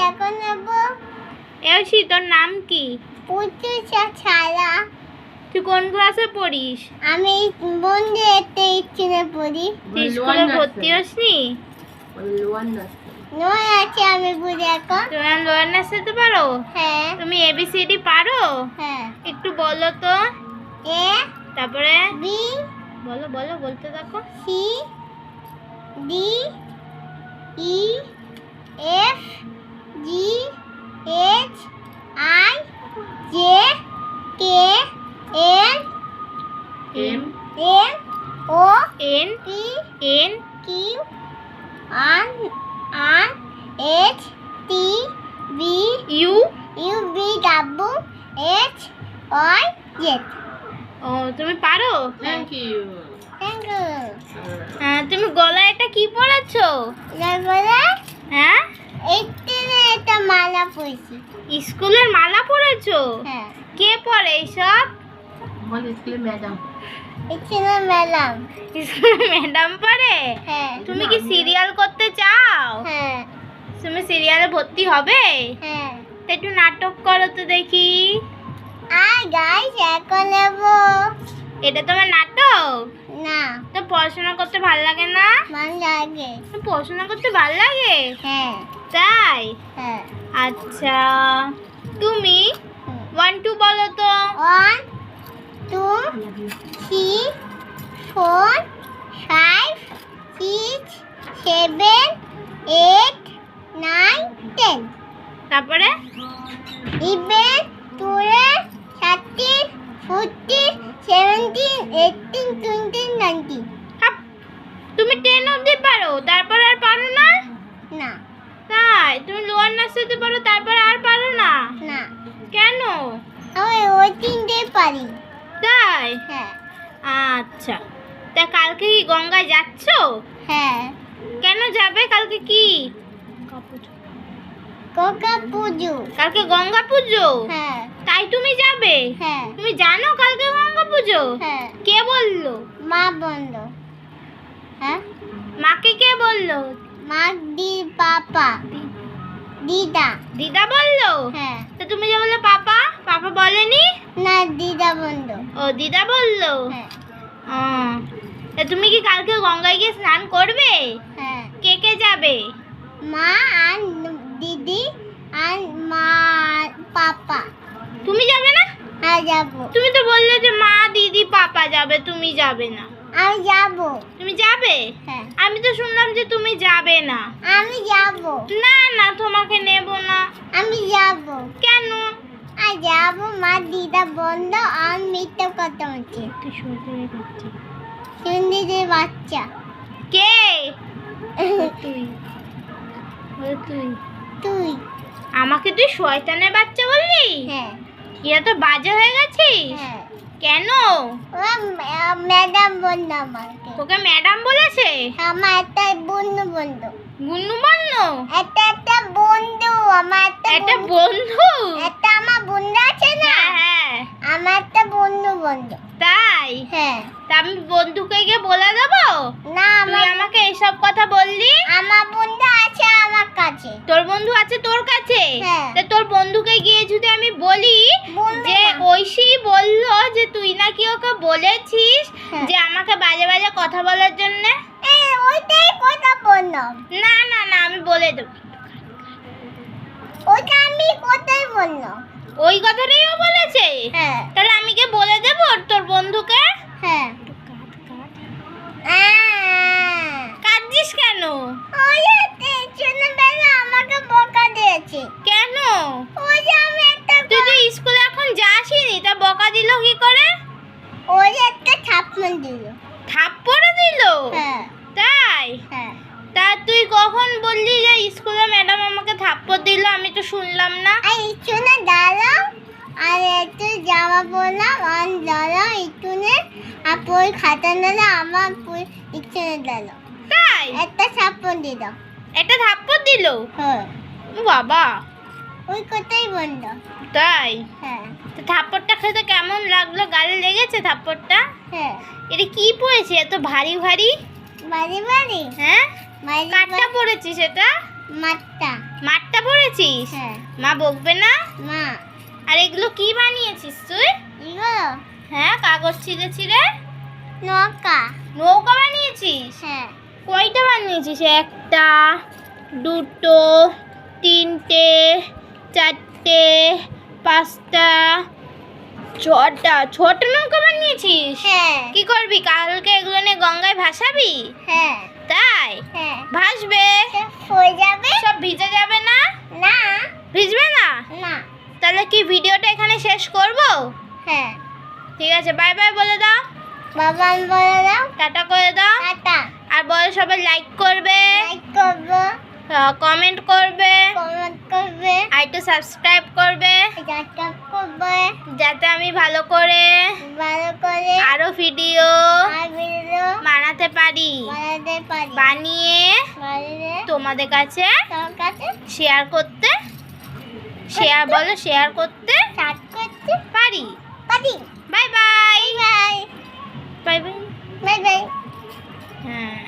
এখন নেব এসি তোর নাম কি? পুচু ছাড়া। তুই কোন ক্লাসে পড়িস? আমি বন্ধু এতে ইচ্ছে পড়ি। তুই স্কুলে ভর্তি হসনি? নয় আছে আমি বুঝি এখন। তুমি লোয়ার নার্সারিতে পারো? হ্যাঁ তুমি এবিসিডি পারো? হ্যাঁ। একটু বলো তো। এ তারপরে বি বলো বলো বলতে থাকো। C D E F G H I J K L M N O N P N Q R R H T B U U B W H Y Z. ও তুমি পারো? Thank you. তুমি গলায় এটা কি পরেছো? তারপরে হ্যাঁ একটা মালা পরেছি। স্কুলের মালা পরেছো? হ্যাঁ। কে পরে এইসব? স্কুলের ম্যাডাম। ম্যাডাম। স্কুলের ম্যাডাম পরে? হ্যাঁ। তুমি কি সিরিয়াল করতে চাও? হ্যাঁ তুমি সিরিয়ালে ভর্তি হবে? হ্যাঁ। তা একটু নাটক করো তো দেখি। আর গাইস এখন নেব। এটা তোমার নাটক? না তো পড়াশোনা করতে ভাল লাগে না? মান লাগে। পড়াশোনা করতে ভাল লাগে? হ্যাঁ তাই? হ্যাঁ। আচ্ছা তুমি 1 2 বলো তো। 1 2 3 4 5 6 7 8 9 10। তারপরে 11 12 13 14 17 18 20 19। হাপ, তুমি 10 অবধি পারো, তারপর আর পারো না? না তাই? তুমি লোয়ার নার্সারিতে পারো, তারপর আর পারো না? না কেন? আমি ওই তিনটে পারি। তাই? হ্যাঁ আচ্ছা তা কালকে কি গঙ্গায় যাচ্ছো? হ্যাঁ। কেন যাবে? কালকে কি? কোকা পুজো। কালকে গঙ্গা পুজো? হ্যাঁ তাই তুমি যাবে? হ্যাঁ তুমি জানো কালকে গঙ্গা পুজো? হ্যাঁ। কে বললো? মা বন্ধ। হ্যাঁ মাকে কে বললো? মা দি পাপা দিদা। দিদা বললো? হ্যাঁ। তা তুমি যে বললে পাপা, পাপা বলেনি? না দিদা বন্ধ। ও দিদা বললো? হ্যাঁ ও তা তুমি কি কালকে গঙ্গায় গিয়ে স্নান করবে? হ্যাঁ। কে কে যাবে? মা আর দিদি আর মা পাপা। তুমি যাবে না? হ্যাঁ যাবো। তুমি তো বললে যে মা দিদি পাপা যাবে, তুমি যাবে না। আমি যাবো। তুমি যাবে? হ্যাঁ আমি তো শুনলাম যে তুমি যাবে না। আমি যাবো। না না তোমাকে নেব না। আমি যাবো। কেন? আর যাবো। মা দিদা বন্ধ আর মিথ্যে কথা হচ্ছে। সুন্দরীদের বাচ্চা। কে? তুই তুই তুই। আমাকে তুই শয়তানের বাচ্চা বললি? হ্যাঁ ইয়া তো বাজে হয়ে গেছিস। হ্যাঁ। কেন? ম্যাডাম বন্ধ আমাকে। তোকে ম্যাডাম বলেছে? আমার একটা বন্ধু। গুন্নু বন্ধু? একটা বন্ধু। আমার একটা বন্ধু? একটা আমার বন্ধু আছে না। হ্যাঁ হ্যাঁ। আমার একটা বন্ধু। তাই? হ্যাঁ। তা আমি বন্ধুকে গিয়ে বলে দেবো? না তুই আমাকে এসব কথা বললি? আমার বন্ধু আছে আমার কাছে। তোর বন্ধু আছে তোর কাছে? হ্যাঁ। তা তোর বন্ধুকে গিয়ে যদি আমি বলি বলবে যে না। ঐশী বললো যে তুই নাকি ওকে বলেছিস হ্যাঁ। যে আমাকে বাজে বাজে কথা বলার জন্য? ওইটাই কথা বললাম। না না না আমি বলে দেবো। ওইটা আমি কোথায় বললাম? ওই কথাটাই ও বলেছে? হ্যাঁ তাহলে আমি কি বলে দেবো তোর বন্ধুকে? হ্যাঁ। কাঁদছিস কেন? ওই যে ছোটবেলা আমাকে বকা দিয়েছে। কেন? ওই যে আমি একটা তুই তো স্কুলে এখন যাসনি, তা বকা দিল কি করে? ওই যে একটা থাপ্পড় দিল। থাপ্পড় দিল? হ্যাঁ তাই? হ্যাঁ। তা তুই কখন বললি যে স্কুলে ম্যাডাম আমাকে থাপ্পড় দিল? আমি তো শুনলাম না। আর ইটুনে দাঁড়াও আর একটু জামা পরলাম আর দাঁড়াও ইটুনে আর বই খাতা নিলে আমার বই ইটুনে দাঁড়াও। তাই? একটা থাপ্পড় দিল। একটা থাপ্পড় দিল? হ্যাঁ ও বাবা। ওই কথাই বন্ধ। তাই? হ্যাঁ তো থাপ্পড়টা খেতে কেমন লাগলো? গালে লেগেছে থাপ্পড়টা? হ্যাঁ। এটা কি পড়েছে এত ভারী ভারী? বাড়ি হ্যাঁ? বাড়ি কাঠটা পড়েছিস এটা? মাত্তা মাঠটা পড়েছিস? হ্যাঁ। মা বকবে না? মা আর এগুলো কি বানিয়েছিস তুই? এগুলো হ্যাঁ, কাগজ ছিঁড়ে ছিঁড়ে নৌকা। নৌকা বানিয়েছিস? হ্যাঁ। কয়টা বানিয়েছিস? একটা, দুটো, তিনটে, চারটে, পাঁচটা, ছটা। ছটা নৌকা বানিয়েছিস? হ্যাঁ। কি করবি কালকে এগুলো নিয়ে গঙ্গায় ভাসাবি? হ্যাঁ। তাই? হ্যাঁ। ভাসবে? হয়ে যাবে? সব ভিজে যাবে না? না। ভিজবে না? না। তাহলে কি ভিডিওটা এখানে শেষ করব? হ্যাঁ। ঠিক আছে, বাই বাই বলে দাও, বাবা বলে দাও টাটা করে দাও। টাটা। আর বলো সবাই লাইক করবে, লাইক করবো, কমেন্ট করবে, কমেন্ট করবে, আর একটু সাবস্ক্রাইব করবে, সাবস্ক্রাইব করবে, যাতে আমি ভালো করে ভালো করে আরো ভিডিও আর ভিডিও বানাতে পারি, বানাতে পারি। বানিয়ে বানিয়ে তোমাদের কাছে তোর কাছে শেয়ার করতে, শেয়ার করতে স্টার্ট করতে পারি। পারি। Bye bye. Bye bye bye. Bye bye. হ্যাঁ।